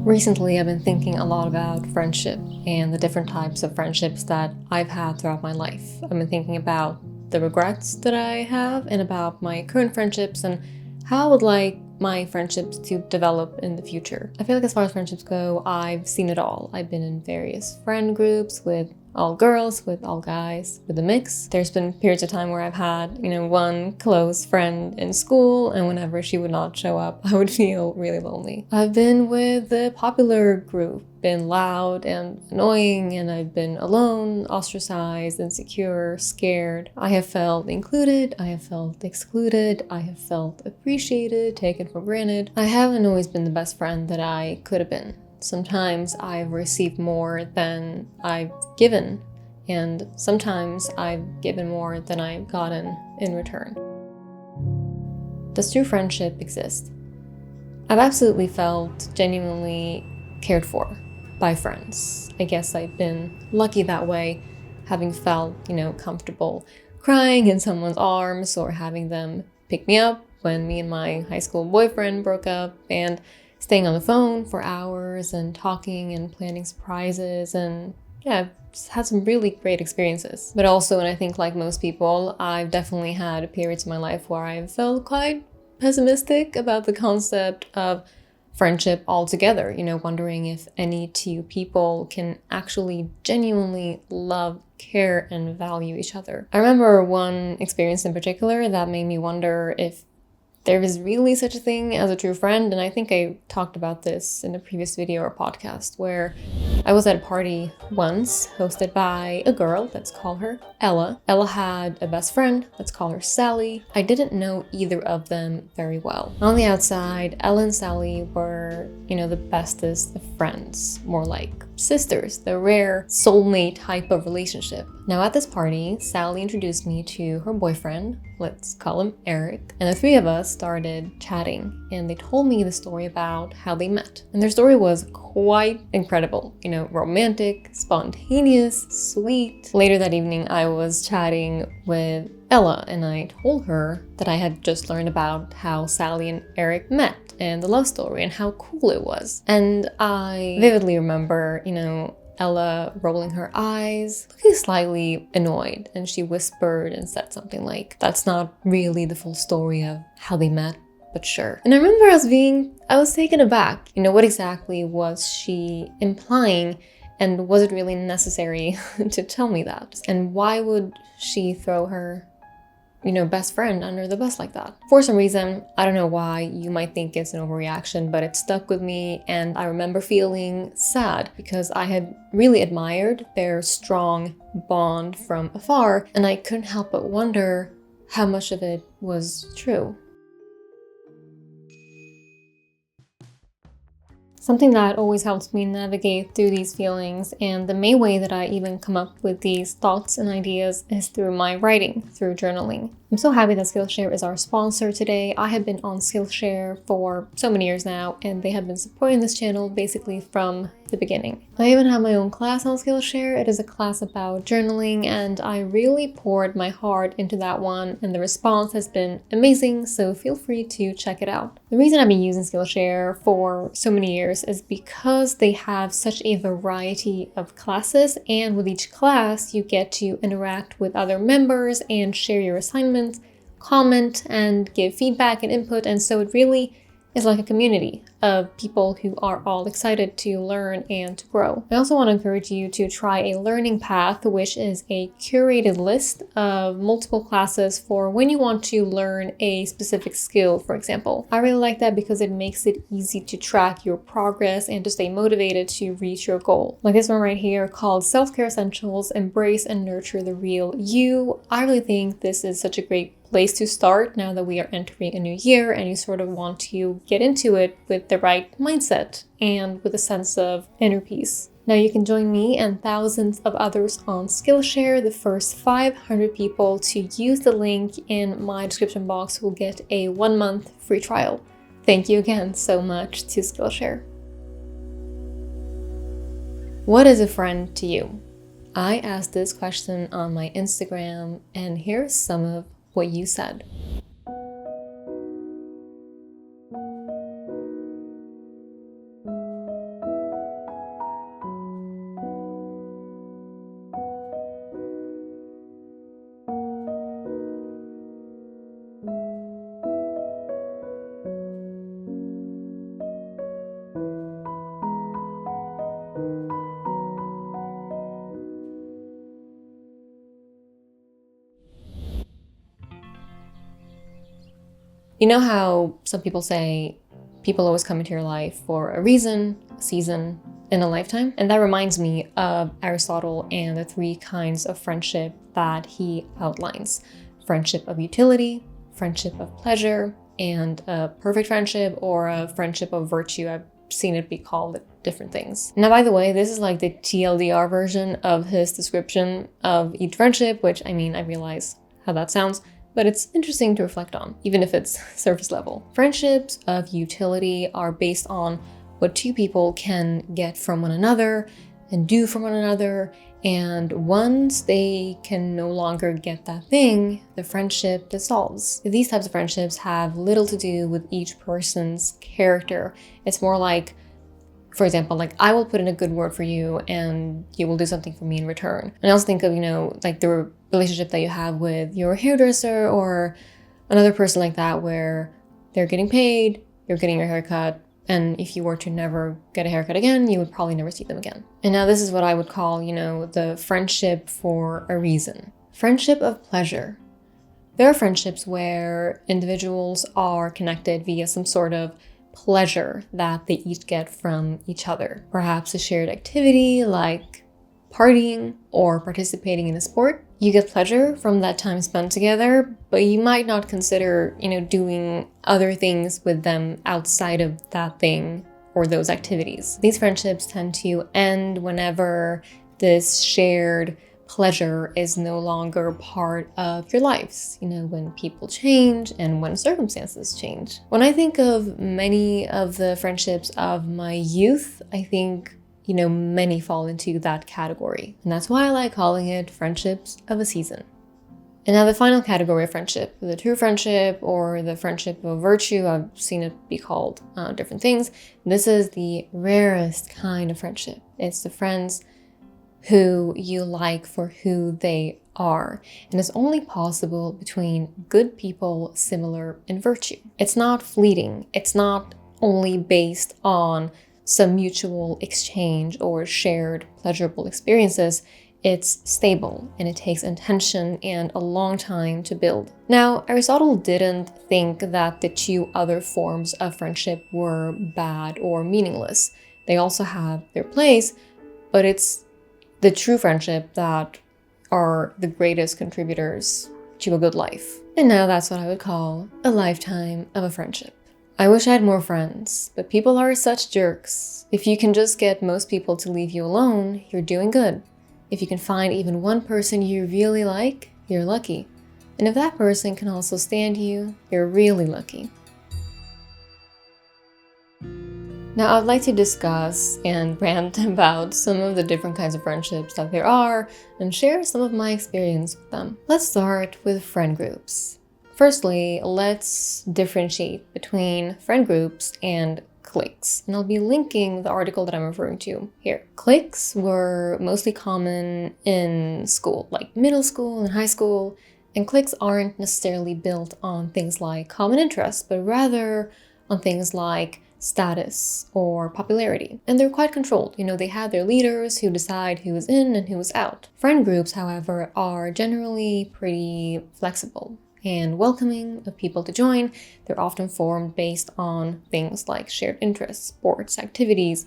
Recently, I've been thinking a lot about friendship and the different types of friendships that I've had throughout my life. I've been thinking about the regrets that I have and about my current friendships and how I would like my friendships to develop in the future. I feel like as far as friendships go, I've seen it all. I've been in various friend groups with all girls, with all guys, with a mix. There's been periods of time where I've had, one close friend in school, and whenever she would not show up, I would feel really lonely. I've been with the popular group, been loud and annoying, and I've been alone, ostracized, insecure, scared. I have felt included, I have felt excluded, I have felt appreciated, taken for granted. I haven't always been the best friend that I could have been. Sometimes I've received more than I've given, and sometimes I've given more than I've gotten in return. Does true friendship exist? I've absolutely felt genuinely cared for by friends. I guess I've been lucky that way, having felt, comfortable crying in someone's arms or having them pick me up when me and my high school boyfriend broke up, and staying on the phone for hours and talking and planning surprises, and just had some really great experiences. But also, and I think like most people, I've definitely had periods in my life where I've felt quite pessimistic about the concept of friendship altogether, wondering if any two people can actually genuinely love, care, and value each other. I remember one experience in particular that made me wonder if there is really such a thing as a true friend, and I think I talked about this in a previous video or podcast, where I was at a party once hosted by a girl, let's call her Ella. Ella had a best friend, let's call her Sally. I didn't know either of them very well. On the outside, Ella and Sally were, the bestest of friends, more like sisters, the rare soulmate type of relationship. Now at this party, Sally introduced me to her boyfriend, let's call him Eric, and the three of us started chatting, and they told me the story about how they met. And their story was quite incredible, romantic, spontaneous, sweet. Later that evening, I was chatting with Ella, and I told her that I had just learned about how Sally and Eric met and the love story and how cool it was. And I vividly remember, Ella rolling her eyes, looking slightly annoyed, and she whispered and said something like, "That's not really the full story of how they met, but sure." And I remember I was taken aback. What exactly was she implying, and was it really necessary to tell me that? And why would she throw her best friend under the bus like that? For some reason, I don't know why, you might think it's an overreaction, but it stuck with me, and I remember feeling sad because I had really admired their strong bond from afar, and I couldn't help but wonder how much of it was true. Something that always helps me navigate through these feelings, and the main way that I even come up with these thoughts and ideas, is through my writing, through journaling. I'm so happy that Skillshare is our sponsor today. I have been on Skillshare for so many years now, and they have been supporting this channel basically from the beginning. I even have my own class on Skillshare. It is a class about journaling, and I really poured my heart into that one, and the response has been amazing, so feel free to check it out. The reason I've been using Skillshare for so many years is because they have such a variety of classes, and with each class you get to interact with other members and share your assignments, comment, and give feedback and input, and so it really is like a community of people who are all excited to learn and to grow. I also want to encourage you to try a learning path, which is a curated list of multiple classes for when you want to learn a specific skill, for example. I really like that because it makes it easy to track your progress and to stay motivated to reach your goal. Like this one right here called Self-Care Essentials, Embrace and Nurture the Real You. I really think this is such a great place to start now that we are entering a new year and you sort of want to get into it with the right mindset and with a sense of inner peace. Now you can join me and thousands of others on Skillshare. The first 500 people to use the link in my description box will get a 1-month free trial. Thank you again so much to Skillshare. What is a friend to you? I asked this question on my Instagram, and here's some of what you said. You know how some people say people always come into your life for a reason, a season, and a lifetime? And that reminds me of Aristotle and the 3 kinds of friendship that he outlines. Friendship of utility, friendship of pleasure, and a perfect friendship, or a friendship of virtue. I've seen it be called different things. Now, by the way, this is like the TLDR version of his description of each friendship, which, I mean, I realize how that sounds, but it's interesting to reflect on, even if it's surface level. Friendships of utility are based on what 2 people can get from one another and do for one another, and once they can no longer get that thing, the friendship dissolves. These types of friendships have little to do with each person's character. It's more like, for example, like I will put in a good word for you and you will do something for me in return. And I also think of, like the relationship that you have with your hairdresser or another person like that, where they're getting paid, you're getting your haircut, and if you were to never get a haircut again, you would probably never see them again. And now this is what I would call, the friendship for a reason. Friendship of pleasure. There are friendships where individuals are connected via some sort of pleasure that they each get from each other. Perhaps a shared activity like partying or participating in a sport. You get pleasure from that time spent together, but you might not consider, doing other things with them outside of that thing or those activities. These friendships tend to end whenever this shared pleasure is no longer part of your lives, when people change and when circumstances change. When I think of many of the friendships of my youth, I think many fall into that category. And that's why I like calling it friendships of a season. And now the final category of friendship, the true friendship or the friendship of virtue, I've seen it be called different things. This is the rarest kind of friendship. It's the friends who you like for who they are. And it's only possible between good people similar in virtue. It's not fleeting. It's not only based on some mutual exchange or shared pleasurable experiences. It's stable and it takes intention and a long time to build. Now, Aristotle didn't think that the 2 other forms of friendship were bad or meaningless. They also have their place, but it's the true friendship that are the greatest contributors to a good life. And now that's what I would call a lifetime of a friendship. I wish I had more friends, but people are such jerks. If you can just get most people to leave you alone, you're doing good. If you can find even one person you really like, you're lucky. And if that person can also stand you, you're really lucky. Now, I'd like to discuss and rant about some of the different kinds of friendships that there are and share some of my experience with them. Let's start with friend groups. Firstly, let's differentiate between friend groups and cliques, and I'll be linking the article that I'm referring to here. Cliques were mostly common in school, like middle school and high school, and cliques aren't necessarily built on things like common interests, but rather on things like status or popularity. And they're quite controlled. They had their leaders who decide who is in and who is out. Friend groups, however, are generally pretty flexible and welcoming of people to join. They're often formed based on things like shared interests, sports, activities,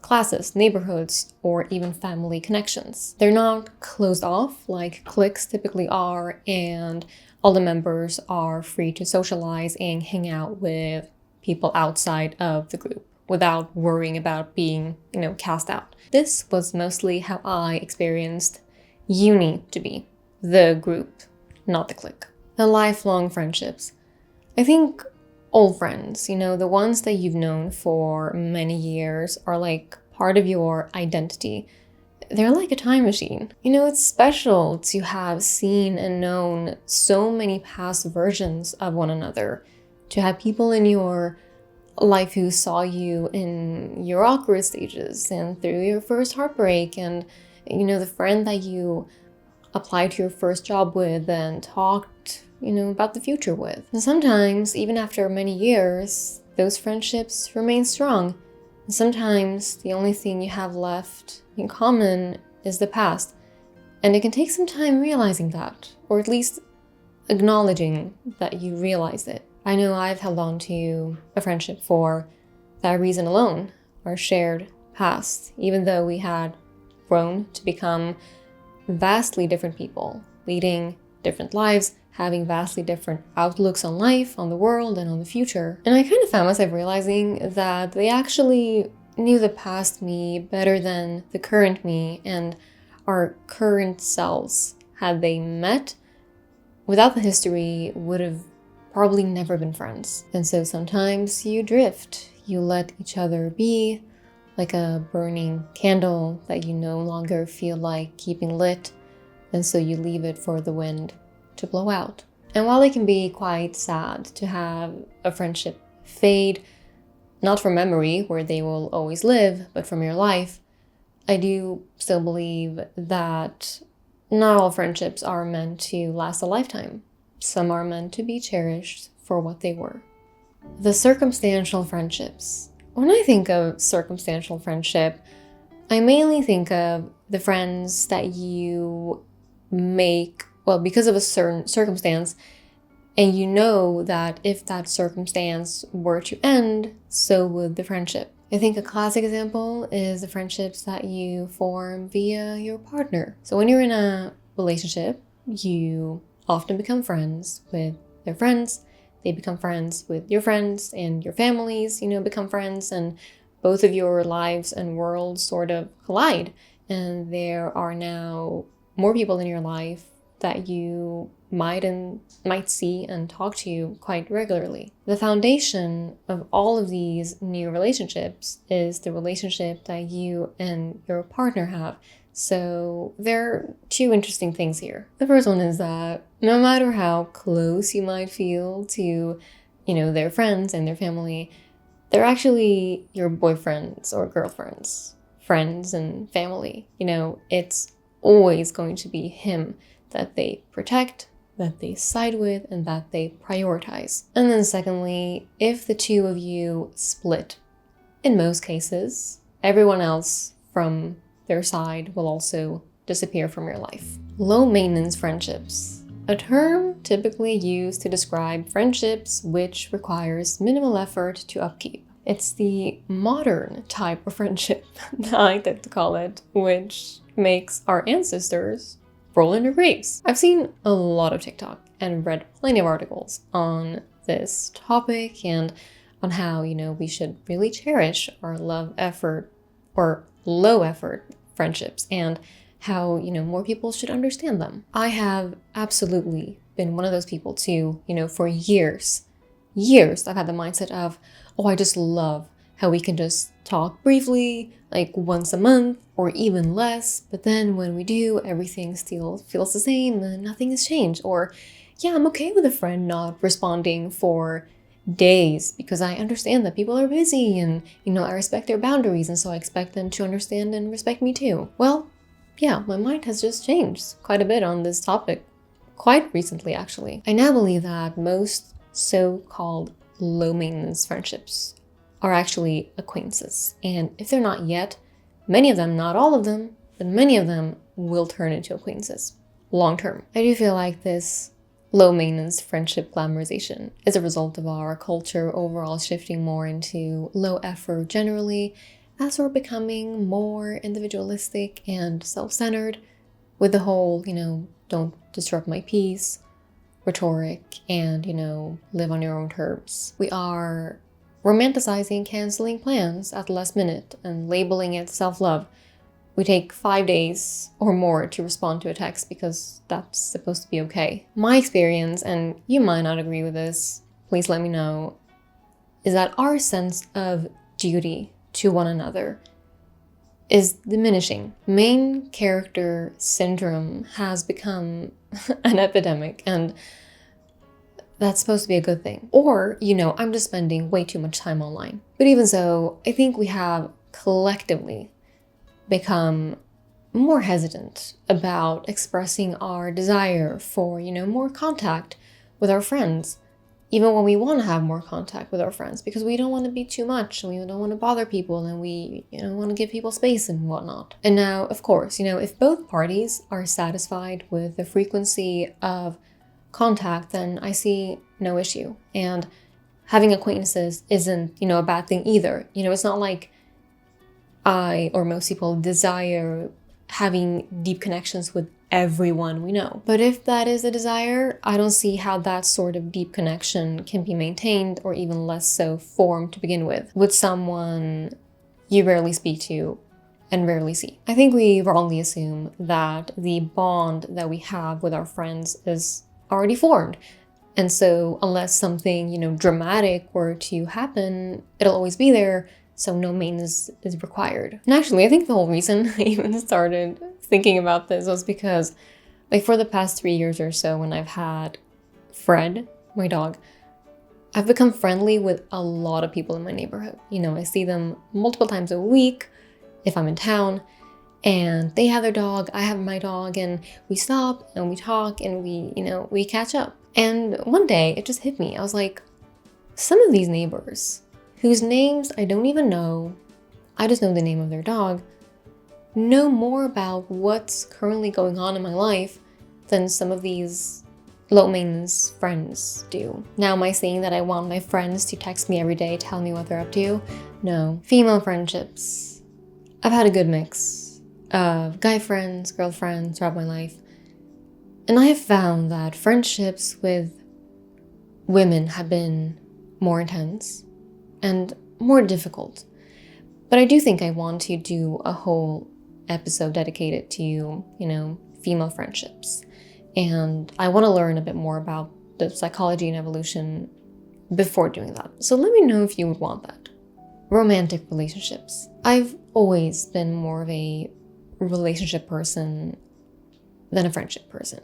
classes, neighborhoods, or even family connections. They're not closed off like cliques typically are, and all the members are free to socialize and hang out with people outside of the group without worrying about being, cast out. This was mostly how I experienced uni to be, the group, not the clique. The lifelong friendships. I think old friends, the ones that you've known for many years are like part of your identity. They're like a time machine. It's special to have seen and known so many past versions of one another, to have people in your life who saw you in your awkward stages and through your first heartbreak, and the friend that you applied to your first job with and talked, about the future with. And sometimes, even after many years, those friendships remain strong. And sometimes the only thing you have left in common is the past. And it can take some time realizing that, or at least acknowledging that you realized it. I know I've held on to a friendship for that reason alone, our shared past, even though we had grown to become vastly different people, leading different lives, having vastly different outlooks on life, on the world, and on the future. And I kind of found myself realizing that they actually knew the past me better than the current me, and our current selves, had they met, without the history, would have probably never been friends. And so sometimes you drift, you let each other be, like a burning candle that you no longer feel like keeping lit, and so you leave it for the wind to blow out. And while it can be quite sad to have a friendship fade, not from memory where they will always live, but from your life, I do still believe that not all friendships are meant to last a lifetime. Some are meant to be cherished for what they were. The circumstantial friendships. When I think of circumstantial friendship, I mainly think of the friends that you make, well, because of a certain circumstance, and you know that if that circumstance were to end, so would the friendship. I think a classic example is the friendships that you form via your partner. So when you're in a relationship, you often become friends with their friends. They become friends with your friends, and your families, become friends, and both of your lives and worlds sort of collide. And there are now more people in your life that you might see and talk to quite regularly. The foundation of all of these new relationships is the relationship that you and your partner have. So there are two interesting things here. The first one is that no matter how close you might feel to, their friends and their family, they're actually your boyfriends or girlfriends, friends and family. It's always going to be him that they protect, that they side with, and that they prioritize. And then secondly, if the two of you split, in most cases, everyone else from their side will also disappear from your life. Low maintenance friendships. A term typically used to describe friendships which requires minimal effort to upkeep. It's the modern type of friendship, I like to call it, which makes our ancestors roll in their graves. I've seen a lot of TikTok and read plenty of articles on this topic and on how, we should really cherish our low effort friendships, and how, more people should understand them. I have absolutely been one of those people too, for years, I've had the mindset of, oh, I just love how we can just talk briefly, like once a month or even less, but then when we do, everything still feels the same and nothing has changed. Or, yeah, I'm okay with a friend not responding for days because I understand that people are busy and, I respect their boundaries, and so I expect them to understand and respect me too. Well, yeah, my mind has just changed quite a bit on this topic, quite recently actually. I now believe that most so-called low-maintenance friendships are actually acquaintances. And if they're not yet, many of them, not all of them, but many of them will turn into acquaintances long term. I do feel like this low-maintenance friendship glamorization is a result of our culture overall shifting more into low effort generally, as we're becoming more individualistic and self-centered with the whole, don't disrupt my peace rhetoric and, live on your own terms. We are romanticizing canceling plans at the last minute and labeling it self-love. We take 5 days or more to respond to a text because that's supposed to be okay. My experience, and you might not agree with this, please let me know, is that our sense of duty to one another is diminishing. Main character syndrome has become an epidemic, and that's supposed to be a good thing. Or, I'm just spending way too much time online. But even so, I think we have collectively become more hesitant about expressing our desire for, more contact with our friends, even when we want to have more contact with our friends, because we don't want to be too much, and we don't want to bother people, and we, want to give people space and whatnot. And now, of course, if both parties are satisfied with the frequency of contact, then I see no issue. And having acquaintances isn't, a bad thing either. It's not like I or most people desire having deep connections with everyone we know. But if that is a desire, I don't see how that sort of deep connection can be maintained, or even less so formed to begin with someone you rarely speak to and rarely see. I think we wrongly assume that the bond that we have with our friends is already formed. And so unless something, dramatic were to happen, it'll always be there. So no maintenance is required. And actually, I think the whole reason I even started thinking about this was because, for the past 3 years or so, when I've had Fred, my dog, I've become friendly with a lot of people in my neighborhood. I see them multiple times a week if I'm in town, and they have their dog, I have my dog, and we stop and we talk and we catch up. And one day it just hit me. I was like, some of these neighbors, whose names I don't even know, I just know the name of their dog, know more about what's currently going on in my life than some of these low-maintenance friends do. Now, am I saying that I want my friends to text me every day, tell me what they're up to? No. Female friendships. I've had a good mix of guy friends, girlfriends throughout my life. And I have found that friendships with women have been more intense and more difficult. But I do think I want to do a whole episode dedicated to, female friendships. And I want to learn a bit more about the psychology and evolution before doing that. So let me know if you would want that. Romantic relationships. I've always been more of a relationship person than a friendship person,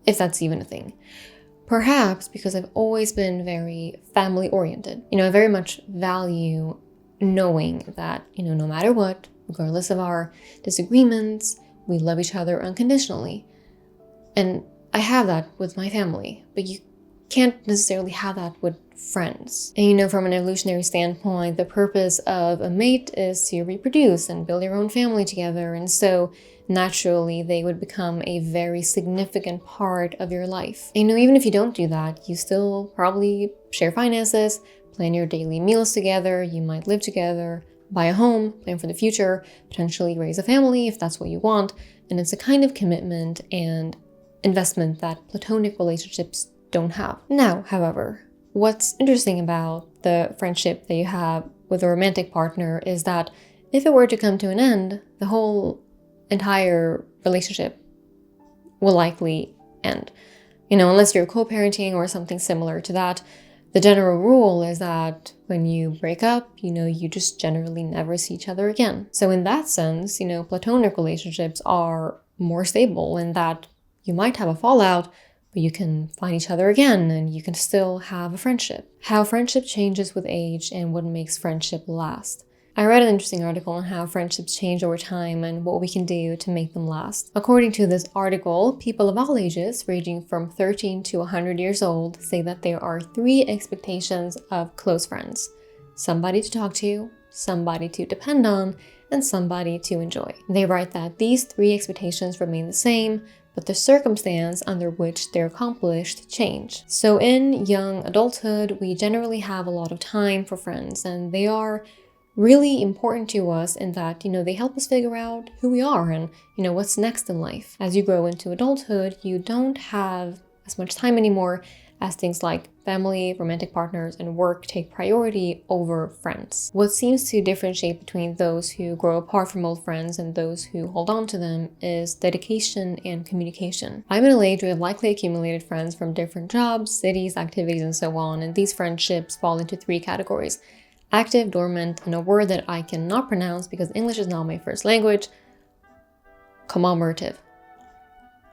if that's even a thing. Perhaps because I've always been very family oriented. I very much value knowing that, no matter what, regardless of our disagreements, we love each other unconditionally. And I have that with my family, but you can't necessarily have that with friends. And from an evolutionary standpoint, the purpose of a mate is to reproduce and build your own family together. And so naturally, they would become a very significant part of your life. And even if you don't do that, you still probably share finances, plan your daily meals together, you might live together, buy a home, plan for the future, potentially raise a family if that's what you want. And it's a kind of commitment and investment that platonic relationships don't have. Now, however, what's interesting about the friendship that you have with a romantic partner is that if it were to come to an end, the whole entire relationship will likely end. Unless you're co-parenting or something similar to that, the general rule is that when you break up, you just generally never see each other again. So in that sense, platonic relationships are more stable in that you might have a fallout, but you can find each other again and you can still have a friendship. How friendship changes with age and what makes friendship last. I read an interesting article on how friendships change over time and what we can do to make them last. According to this article, people of all ages, ranging from 13 to 100 years old, say that there are 3 expectations of close friends. Somebody to talk to, somebody to depend on, and somebody to enjoy. They write that these 3 expectations remain the same, but the circumstance under which they're accomplished change. So in young adulthood, we generally have a lot of time for friends, and they are really important to us in that, they help us figure out who we are and, what's next in life. As you grow into adulthood, you don't have as much time anymore as things like family, romantic partners, and work take priority over friends. What seems to differentiate between those who grow apart from old friends and those who hold on to them is dedication and communication. I'm in an age where I've likely accumulated friends from different jobs, cities, activities, and so on, and these friendships fall into 3 categories: active, dormant, and a word that I cannot pronounce because English is not my first language: commemorative.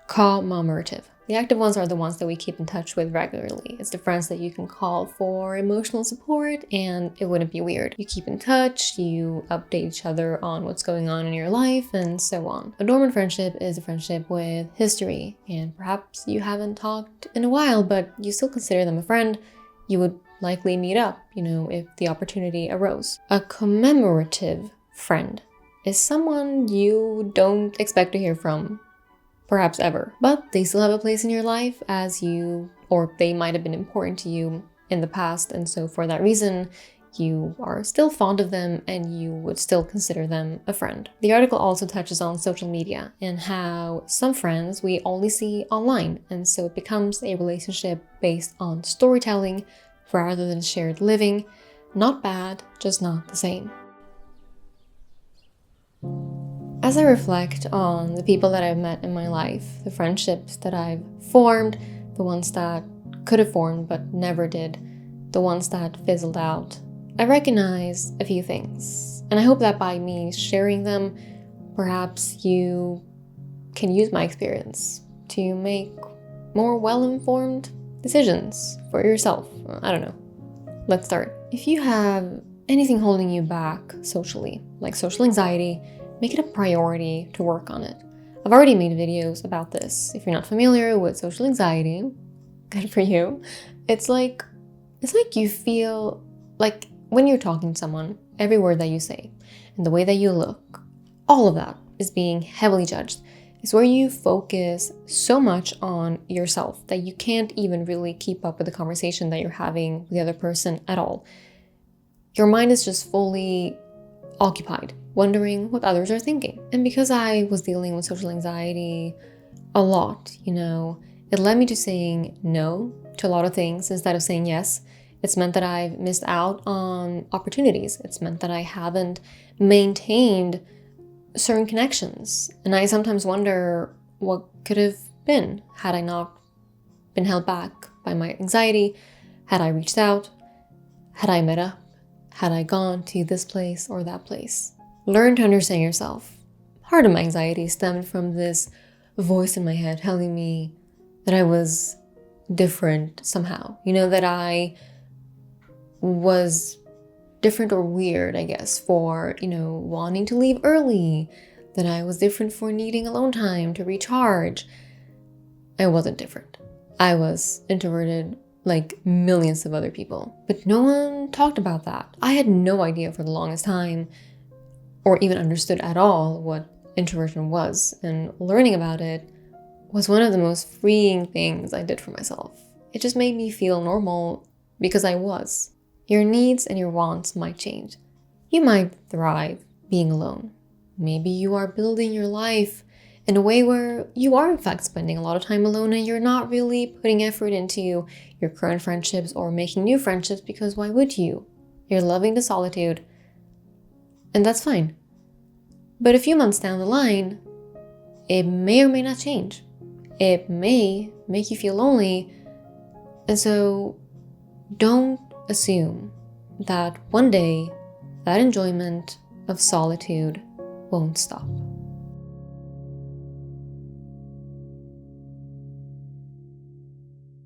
Commemorative. The active ones are the ones that we keep in touch with regularly. It's the friends that you can call for emotional support and it wouldn't be weird. You keep in touch, you update each other on what's going on in your life, and so on. A dormant friendship is a friendship with history, and perhaps you haven't talked in a while, but you still consider them a friend. You would likely meet up, if the opportunity arose. A commemorative friend is someone you don't expect to hear from perhaps ever. But they still have a place in your life or they might have been important to you in the past, and so for that reason, you are still fond of them and you would still consider them a friend. The article also touches on social media and how some friends we only see online, and so it becomes a relationship based on storytelling rather than shared living. Not bad, just not the same. As I reflect on the people that I've met in my life, the friendships that I've formed, the ones that could have formed but never did, the ones that fizzled out, I recognize a few things, and I hope that by me sharing them, perhaps you can use my experience to make more well-informed decisions for yourself. I don't know. Let's start. If you have anything holding you back socially, like social anxiety, make it a priority to work on it. I've already made videos about this. If you're not familiar with social anxiety, good for you. It's like you feel like when you're talking to someone, every word that you say and the way that you look, all of that is being heavily judged. It's where you focus so much on yourself that you can't even really keep up with the conversation that you're having with the other person at all. Your mind is just fully occupied, wondering what others are thinking. And because I was dealing with social anxiety a lot, it led me to saying no to a lot of things instead of saying yes. It's meant that I've missed out on opportunities. It's meant that I haven't maintained certain connections. And I sometimes wonder what could have been had I not been held back by my anxiety, had I reached out, had I met up, had I gone to this place or that place. Learn to understand yourself. Part of my anxiety stemmed from this voice in my head telling me that I was different somehow. That I was different or weird, I guess, for, wanting to leave early, that I was different for needing alone time to recharge. I wasn't different. I was introverted like millions of other people, but no one talked about that. I had no idea for the longest time, or even understood at all, what introversion was, and learning about it was one of the most freeing things I did for myself. It just made me feel normal because I was. Your needs and your wants might change. You might thrive being alone. Maybe you are building your life in a way where you are in fact spending a lot of time alone and you're not really putting effort into your current friendships or making new friendships, because why would you? You're loving the solitude, and that's fine. But a few months down the line, it may or may not change. It may make you feel lonely, and so don't assume that one day that enjoyment of solitude won't stop.